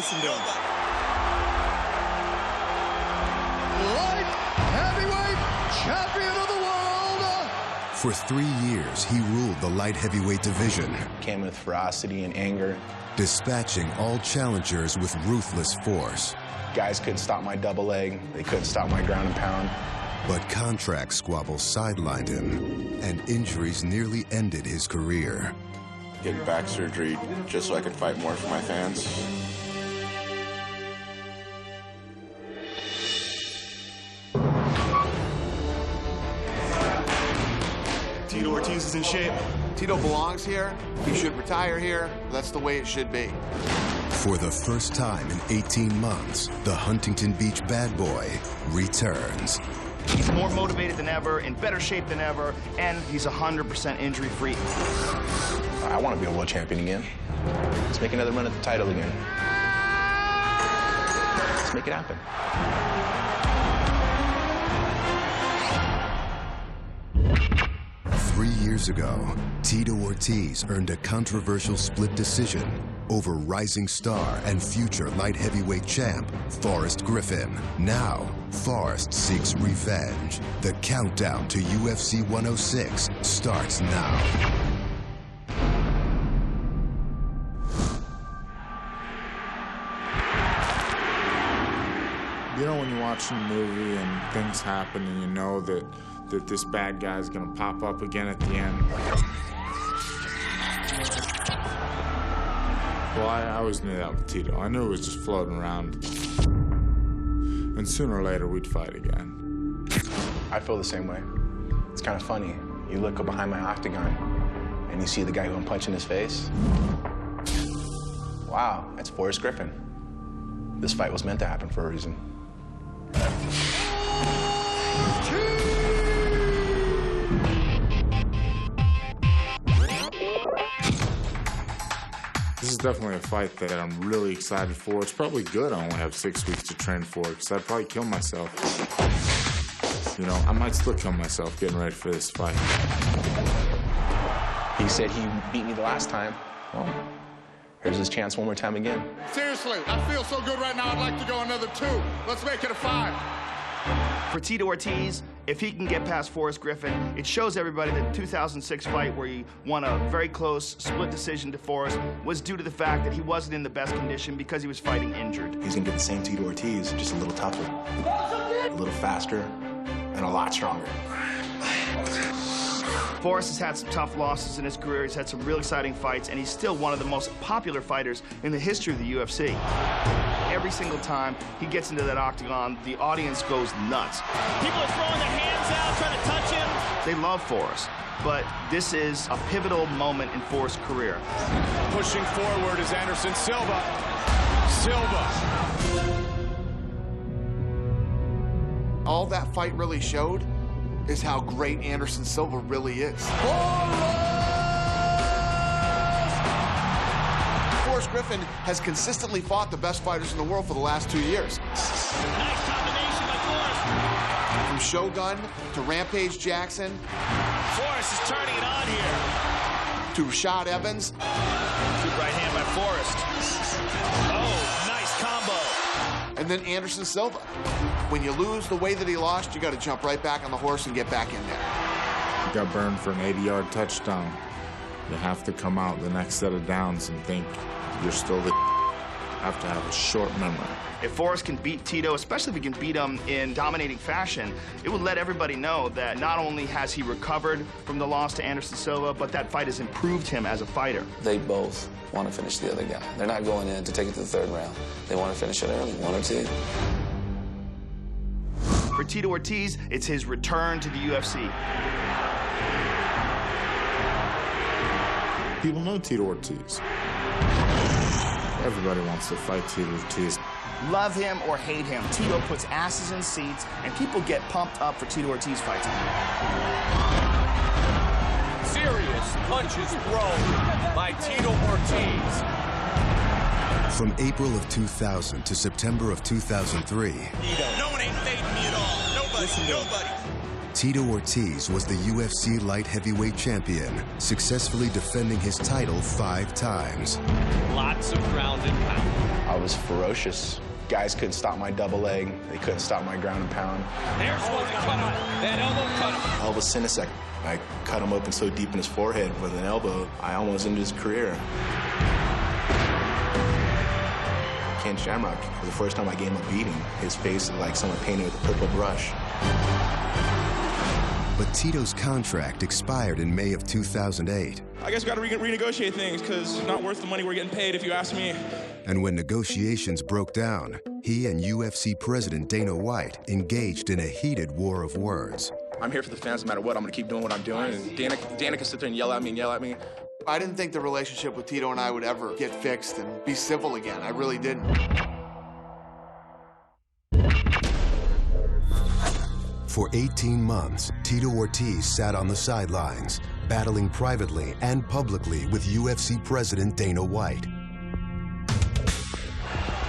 Listen to him. Light heavyweight champion of the world. For 3 years, he ruled the light heavyweight division, Came with ferocity and anger. dispatching all challengers with ruthless force. Guys couldn't stop my double leg. They couldn't stop my ground and pound. But contract squabbles sidelined him, and injuries nearly ended his career. Get back surgery just so I could fight more for my fans. Tito Ortiz is in shape. Tito belongs here. He should retire here. That's the way it should be. For the first time in 18 months, the Huntington Beach bad boy returns. He's more motivated than ever, in better shape than ever, and he's 100% injury-free. I want to be a world champion again. Let's make another run at the title again. Let's make it happen. 3 years ago, Tito Ortiz earned a controversial split decision over rising star and future light heavyweight champ, Forrest Griffin. Now, Forrest seeks revenge. The countdown to UFC 106 starts now. You know when you're watching a movie and things happen and you know that this bad guy's gonna pop up again at the end? Well, I always knew that with Tito. I knew it was just floating around. And sooner or later, we'd fight again. I feel the same way. It's kind of funny. You look up behind my octagon, and you see the guy who I'm punching his face. Wow, that's Forrest Griffin. This fight was meant to happen for a reason. This is definitely a fight that I'm really excited for. It's probably good I only have 6 weeks to train for it, because I'd probably kill myself. You know, I might still kill myself getting ready for this fight. He said he beat me the last time. Well, here's his chance one more time again. Seriously, I feel so good right now. I'd like to go another 2. Let's make it a 5. For Tito Ortiz, if he can get past Forrest Griffin, it shows everybody that the 2006 fight where he won a very close split decision to Forrest was due to the fact that he wasn't in the best condition because he was fighting injured. He's gonna get the same Tito Ortiz, just a little tougher, a little faster, and a lot stronger. Forrest has had some tough losses in his career. He's had some real exciting fights, and he's still one of the most popular fighters in the history of the UFC. Every single time he gets into that octagon, the audience goes nuts. People are throwing their hands out, trying to touch him. They love Forrest, but this is a pivotal moment in Forrest's career. Pushing forward is Anderson Silva. All that fight really showed is how great Anderson Silva really is. Forrest Griffin has consistently fought the best fighters in the world for the last 2 years. Nice combination by Forrest. From Shogun to Rampage Jackson Forrest is turning it on here. to Rashad Evans. Good right hand by Forrest. Oh, nice combo. And then Anderson Silva. When you lose the way that he lost, you got to jump right back on the horse and get back in there. You got burned for an 80-yard touchdown. You have to come out the next set of downs and think you're still the have to have a short memory. If Forrest can beat Tito, especially if he can beat him in dominating fashion, it would let everybody know that not only has he recovered from the loss to Anderson Silva, but that fight has improved him as a fighter. They both want to finish the other guy. They're not going in to take it to the 3rd round. They want to finish it early, 1 or 2. For Tito Ortiz, it's his return to the UFC. People know Tito Ortiz. Everybody wants to fight Tito Ortiz. Love him or hate him, Tito puts asses in seats, and people get pumped up for Tito Ortiz fights. Serious punches thrown by Tito Ortiz. From April of 2000 to September of 2003, No one ain't fading me at all. Nobody. Tito Ortiz was the UFC light heavyweight champion, successfully defending his title 5 times. Lots of ground and pound. I was ferocious. Guys couldn't stop my double leg. They couldn't stop my ground and pound. There's one to cut him. That elbow cut him. Elbow Sinisek. I cut him open so deep in his forehead with an elbow, I almost ended his career. Ken Shamrock, for the first time I gave him a beating, his face was like someone painted with a purple brush. But Tito's contract expired in May of 2008. I guess we got to renegotiate things because it's not worth the money we're getting paid, if you ask me. And when negotiations broke down, he and UFC President Dana White engaged in a heated war of words. I'm here for the fans no matter what. I'm going to keep doing what I'm doing. And Dana can sit there and yell at me and yell at me. I didn't think the relationship with Tito and I would ever get fixed and be civil again. I really didn't. For 18 months, Tito Ortiz sat on the sidelines, battling privately and publicly with UFC President Dana White.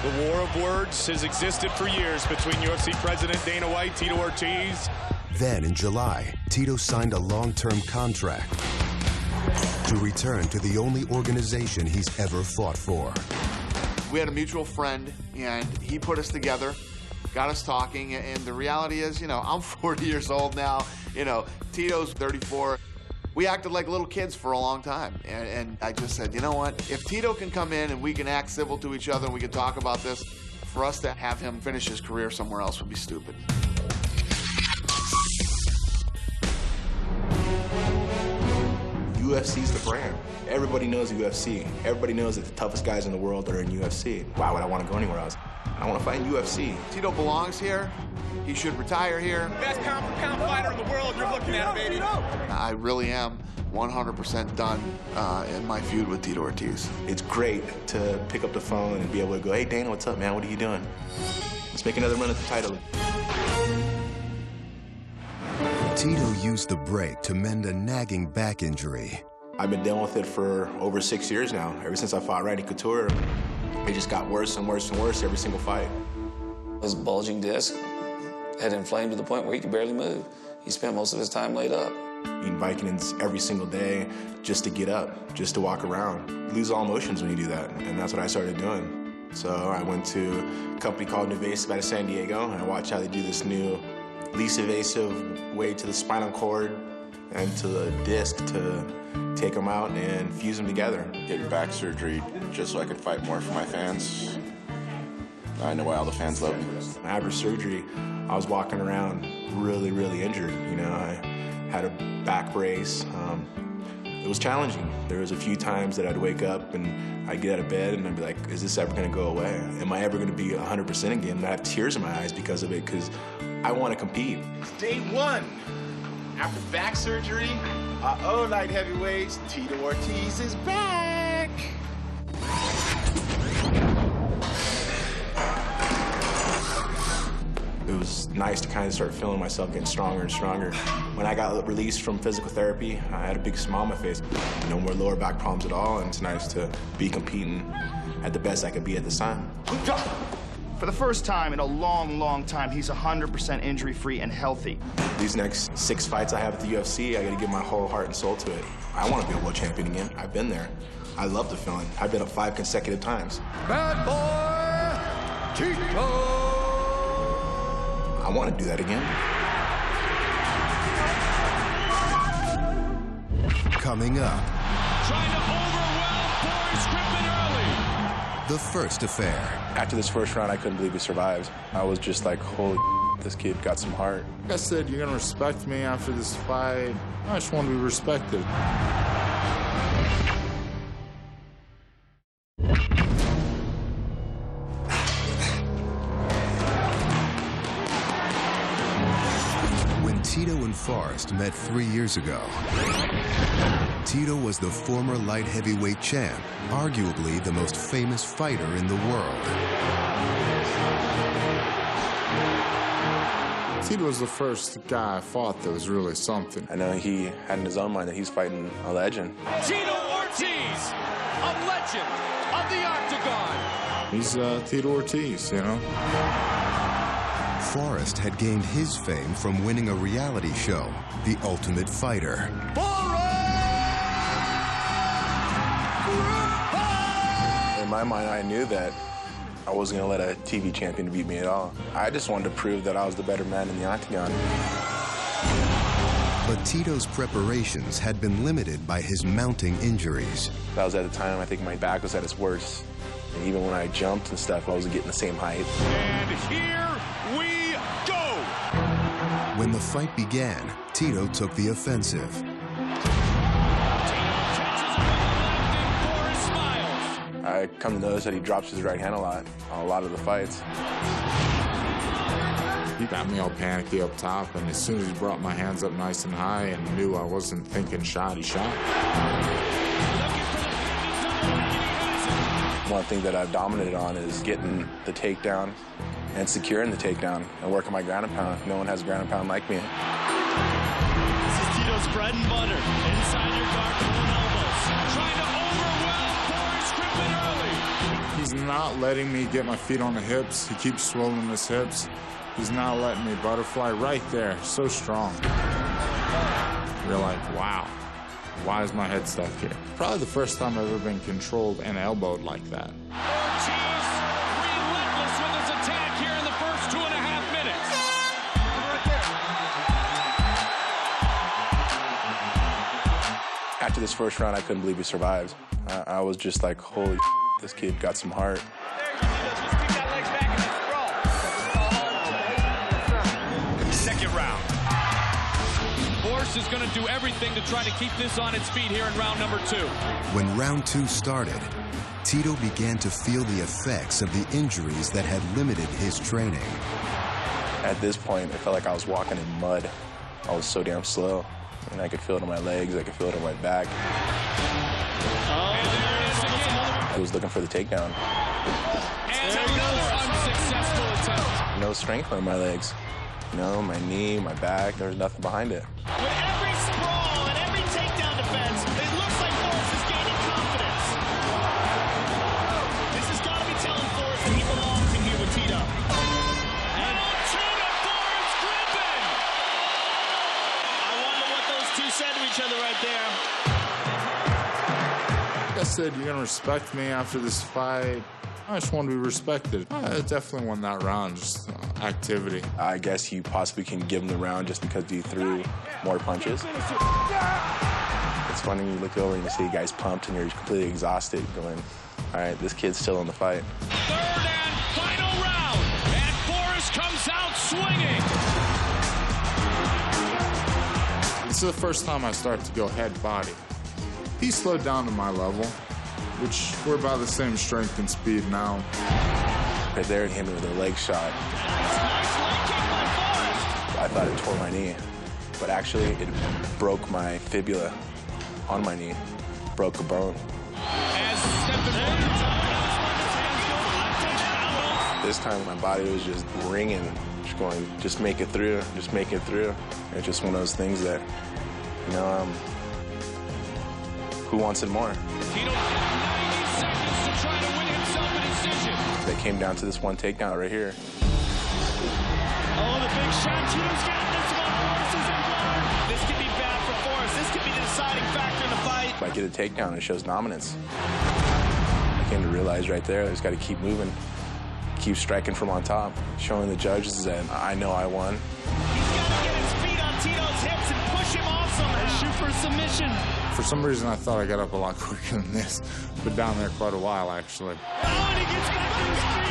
The war of words has existed for years between UFC President Dana White, Tito Ortiz. Then in July, Tito signed a long-term contract to return to the only organization he's ever fought for. We had a mutual friend, and he put us together, got us talking, and the reality is, you know, I'm 40 years old now, you know, Tito's 34. We acted like little kids for a long time, and I just said, you know what, if Tito can come in and we can act civil to each other and we can talk about this, for us to have him finish his career somewhere else would be stupid. UFC's the brand. Everybody knows UFC. Everybody knows that the toughest guys in the world are in UFC. Why would I want to go anywhere else? I want to fight in UFC. Tito belongs here. He should retire here. Best pound-for-pound fighter in the world, you're looking at, baby. I really am 100% done in my feud with Tito Ortiz. It's great to pick up the phone and be able to go, hey, Dana, what's up, man? What are you doing? Let's make another run at the title. Tito used the break to mend a nagging back injury. I've been dealing with it for over 6 years now. Ever since I fought Randy Couture, it just got worse and worse and worse every single fight. His bulging disc had inflamed to the point where he could barely move. He spent most of his time laid up. Eating Vicodins every single day just to get up, just to walk around. You lose all emotions when you do that, and that's what I started doing. So I went to a company called Nuvasive out of San Diego, and I watched how they do this new least invasive way to the spinal cord and to the disc to take them out and fuse them together. Getting back surgery just so I could fight more for my fans. I know why all the fans love me. After surgery, I was walking around really, really injured. You know, I had a back brace. It was challenging. There was a few times that I'd wake up and I'd get out of bed and I'd be like, is this ever gonna go away? Am I ever gonna be 100% again? And I have tears in my eyes because of it, because I want to compete. Day one. After back surgery, our own light heavyweights, Tito Ortiz is back. It was nice to kind of start feeling myself getting stronger and stronger. When I got released from physical therapy, I had a big smile on my face. No more lower back problems at all, and it's nice to be competing at the best I could be at this time. For the first time in a long, long time, he's 100% injury-free and healthy. These next 6 fights I have at the UFC, I gotta give my whole heart and soul to it. I want to be a world champion again. I've been there. I love the feeling. I've been up 5 consecutive times. Bad boy, Tito! I want to do that again. Coming up. Trying to overwhelm Forrest Griffin early. The first affair. After this first round, I couldn't believe he survived. I was just like, holy this kid got some heart. Like I said, you're gonna respect me after this fight. I just want to be respected. When Tito and Forrest met 3 years ago, Tito was the former light heavyweight champ, arguably the most famous fighter in the world. Tito was the first guy I fought that was really something. I know he had in his own mind that he's fighting a legend. Tito Ortiz, a legend of the Octagon. He's Tito Ortiz, you know? Forrest had gained his fame from winning a reality show, The Ultimate Fighter. In my mind, I knew that I wasn't going to let a TV champion beat me at all. I just wanted to prove that I was the better man in the octagon. But Tito's preparations had been limited by his mounting injuries. That was at the time, I think my back was at its worst. And even when I jumped and stuff, I wasn't getting the same height. And here we go! When the fight began, Tito took the offensive. I come to notice that he drops his right hand a lot of the fights. He got me all panicky up top, and as soon as he brought my hands up nice and high and knew I wasn't thinking shot, he shot. One thing that I've dominated on is getting the takedown and securing the takedown and working my ground and pound. No one has ground and pound like me. This is Tito's bread and butter. Inside your guard, pulling elbows. Trying to overwhelm Forrest Griffin early. He's not letting me get my feet on the hips. He keeps swelling his hips. He's not letting me butterfly right there. So strong. You're like, wow. Why is my head stuck here? Probably the first time I've ever been controlled and elbowed like that. Ortiz, relentless with his attack here in the first 2.5 minutes. After this first round, I couldn't believe he survived. I was just like, holy this kid got some heart. Second round. Forrest is going to do everything to try to keep this on its feet here in round number 2. When round 2 started, Tito began to feel the effects of the injuries that had limited his training. At this point, I felt like I was walking in mud. I was so damn slow. And I could feel it in my legs, I could feel it in my back. And there it is again. I was looking for the takedown. And another unsuccessful attempt. No strength on my legs. No, my knee, my back, there was nothing behind it. With every sprawl and every takedown defense, it looks like Forrest is gaining confidence. This has got to be telling Forrest that he belongs in here with Tito. And on Tito, Forrest Griffin! I wonder what those two said to each other right there. Like I said, you're going to respect me after this fight. I just want to be respected. I definitely won that round, just activity. I guess you possibly can give him the round just because he threw more punches. It's funny when you look over and you see guys pumped and you're completely exhausted going, all right, this kid's still in the fight. Third and final round, and Forrest comes out swinging. This is the first time I start to go head-body. He slowed down to my level, which we're about the same strength and speed now. Right there, he hit me with a leg shot. I thought it tore my knee, but actually it broke my fibula on my knee, broke a bone. This time my body was just ringing, just going, just make it through, just make it through. It's just one of those things that, you know, who wants it more? Tito had 90 seconds to try to win himself a decision. They came down to this one takedown right here. Oh, the big shot. Tito's got this one. Forrest is in guard. This could be bad for Forrest. This could be the deciding factor in the fight. If I get a takedown, it shows dominance. I came to realize right there, I just got to keep moving, keep striking from on top, showing the judges that I know I won. He's got to get his feet on Tito's hips and push him off somehow. And shoot for a submission. For some reason, I thought I got up a lot quicker than this, but down there quite a while, actually. Oh, and he gets back to his feet.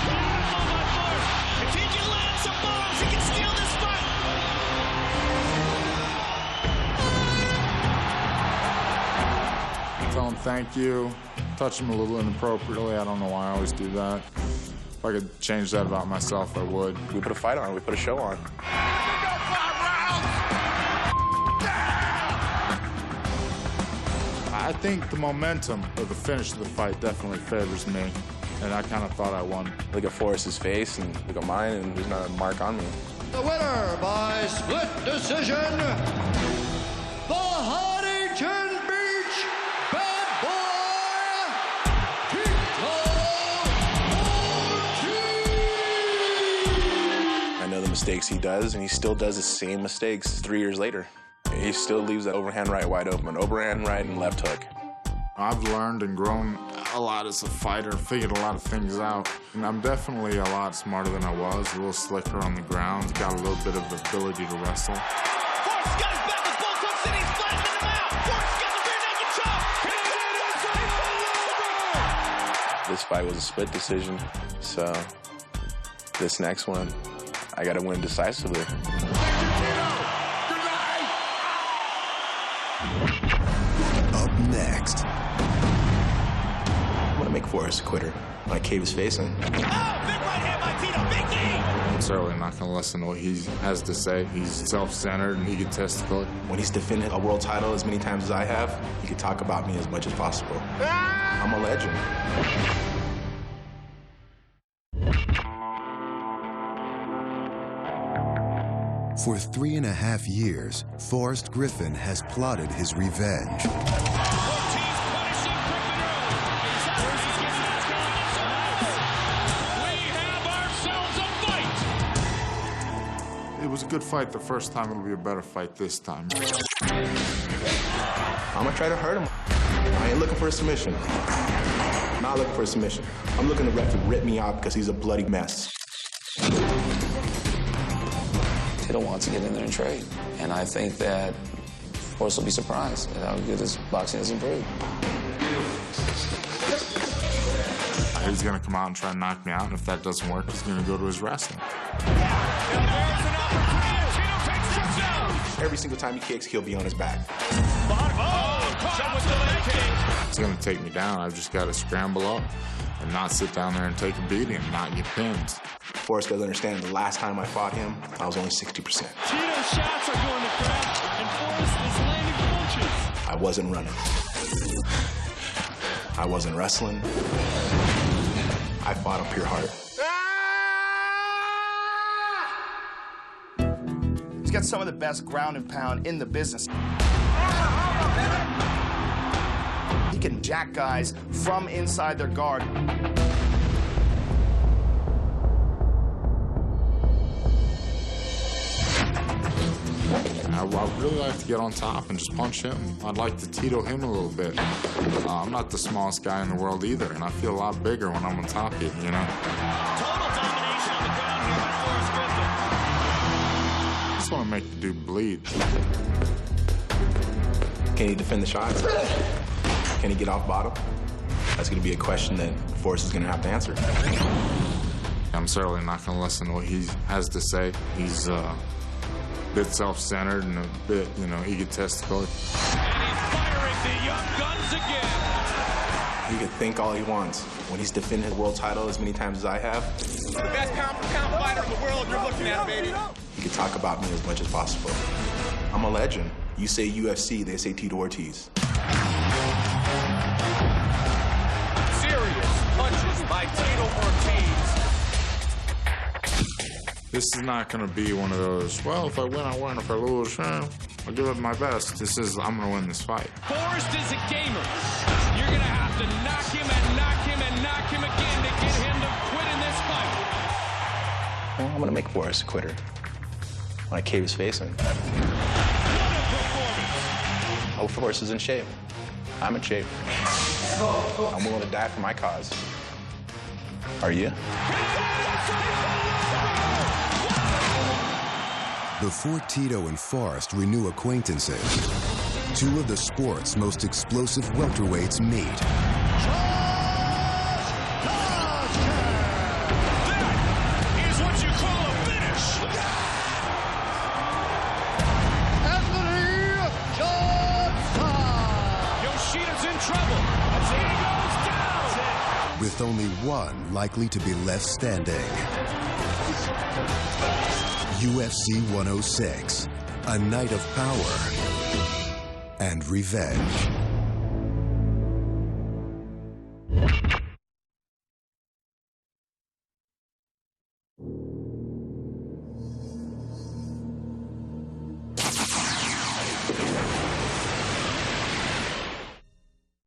Beautiful by Forrest. If he can land some bombs, he can steal this fight. Tell him thank you. Touch him a little inappropriately. I don't know why I always do that. If I could change that about myself, I would. We put a fight on. We put a show on. I think the momentum of the finish of the fight definitely favors me, and I kind of thought I won. Look at Forrest's face and look at mine, and there's not a mark on me. The winner by split decision, the Huntington Beach Bad Boy, Tito Ortiz. I the mistakes he does, and he still does the same mistakes 3 years later. He still leaves that overhand right wide open, overhand right and left hook. I've learned and grown a lot as a fighter, figured a lot of things out. And I'm definitely a lot smarter than I was, a little slicker on the ground, got a little bit of the ability to wrestle. Forrest got his back with both hooks and he's flattening him out. Forrest gets the rear naked chop. This fight was a split decision, so this next one, I gotta win decisively. Up next. I'm gonna make Forrest a quitter. My cave is facing. Oh, big right hand by Tito, big knee! I'm certainly not gonna listen to what he has to say. He's self-centered and egotistical. When he's defended a world title as many times as I have, he can talk about me as much as possible. I'm a legend. For 3.5 years, Forrest Griffin has plotted his revenge. Ortiz punishing Griffin early. We have ourselves a fight! It was a good fight the first time. It'll be a better fight this time. I'm gonna try to hurt him. I ain't looking for a submission. Not looking for a submission. I'm looking to ref to rip me out because he's a bloody mess. Tito wants to get in there and trade. And I think that Forrest will be surprised at how good his boxing has improved. He's gonna come out and try and knock me out, and if that doesn't work, he's gonna go to his wrestling. Every single time he kicks, he'll be on his back. He's gonna take me down. I've just gotta scramble up and not sit down there and take a beating and not get pinned. Forrest doesn't understand the last time I fought him, I was only 60%. Tito's shots are going to ground, and Forrest is landing punches. I wasn't running. I wasn't wrestling. I fought on pure heart. He's got some of the best ground and pound in the business. He can jack guys from inside their guard. I'd really like to get on top and just punch him. I'd like to Tito him a little bit. I'm not the smallest guy in the world either, and I feel a lot bigger when I'm on top of you, you know? Total domination on the ground here by Forrest Griffin. I just want to make the dude bleed. Can he defend the shots? Can he get off bottom? That's going to be a question that Forrest is going to have to answer. I'm certainly not going to listen to what he has to say. He's a bit self-centered and a bit, egotistical. And he's firing the young guns again. He can think all he wants. When he's defended his world title as many times as I have, The best pound-for-pound fighter in the world you're looking at, baby. he can talk about me as much as possible. I'm a legend. You say UFC, they say Tito Ortiz. Serious punches by Tito Ortiz. This is not going to be one of those, well, if I win, I win. If I lose, I'll give it my best. This is, I'm going to win this fight. Forrest is a gamer. You're going to have to knock him and knock him and knock him again to get him to quit in this fight. Well, I'm going to make Forrest a quitter. My cave is facing. What a performance. Oh, Forrest is in shape. I'm in shape. I'm willing to die for my cause. Are you? Before Tito and Forrest renew acquaintances, two of the sport's most explosive welterweights meet. That is what you call a finish. Anthony Johnson! Yoshida's in trouble as he goes down. With only one likely to be left standing. UFC 106, a night of power and revenge.